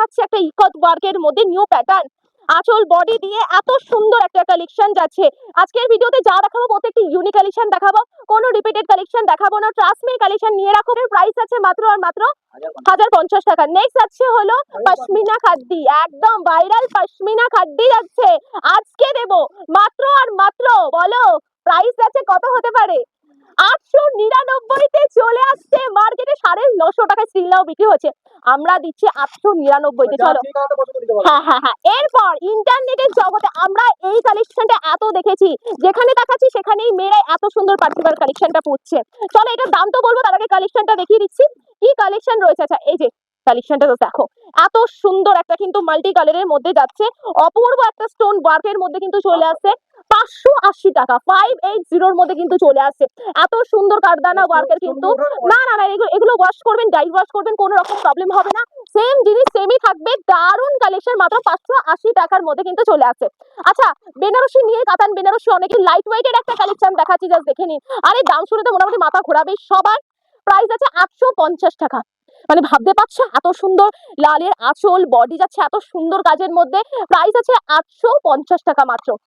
যাচ্ছে একটা ইকত ওয়ার্কের মধ্যে নিউ প্যাটার্ন আঁচল বডি দিয়ে এত সুন্দর একটা কালেকশন যাচ্ছে। আজকের ভিডিওতে যা দেখাবো প্রত্যেকটি ইউনিক কালেকশন দেখাবো, কোনো রিপিটেড কালেকশন দেখাবো না। ট্রাস্ট মি, কালেকশন নিয়ে রাখো। প্রাইস আছে মাত্র আর মাত্র 1050 টাকা। নেক্সট আছে হলো পশমিনা খাদ্দি, একদম ভাইরাল পশমিনা খাদ্দি যাচ্ছে আজকে দেবো মাত্র আর মাত্র, বলো প্রাইস আছে কত হতে পারে? 899-তে চলে আসছে মার্কেটে। 950 টাকায় স্টিলটাও বিক্রি হচ্ছে, আমরা দিচ্ছি 899-তে। চলো হ্যাঁ, এরপর ইন্টারনেটের জগতে আমরা এই কালেকশনটা এত দেখেছি, যেখানে দেখাচ্ছি সেখানেই মেয়েরা এত সুন্দর পার্টিকুলার কালেকশনটা পড়ছে। চলো এটার দাম তো বলবো, তার আগে কালেকশনটা দেখিয়ে দিচ্ছি কি কালেকশন রয়েছে। আচ্ছা এই যে কালেকশনটা তো দেখো, এত সুন্দর একটা কিন্তু মাল্টি কালারের মধ্যে যাচ্ছে, অপূর্ব একটা স্টোন ওয়ার্কের মধ্যে কিন্তু চলে আসছে 580 টাকা। 580-র মধ্যে কিন্তু চলে আসছে এত সুন্দর কারদানা ওয়ার্কের কিন্তু। না এগুলো ওয়াশ করবেন, ডাই ওয়াশ করবেন, কোনো রকম প্রবলেম হবে না। সেম জিনিস সেমই থাকবে। দারুণ কালেকশন, মাত্র 580 টাকার মধ্যে কিন্তু চলে আসছে। আচ্ছা বেনারসি নিয়ে, কাতান বেনারসি অনেকে লাইট ওয়েটের একটা কালেকশন দেখাচ্ছি, জাস্ট দেখে নিন। আরে দাম শুনে তো মোটামুটি মাথা ঘোরাবে সবার। প্রাইস আছে 850 টাকা। মানে ভাবতে পারছো এত সুন্দর লালের আঁচল বডি যাচ্ছে এত সুন্দর কাজের মধ্যে, প্রাইস আছে 850 টাকা মাত্র।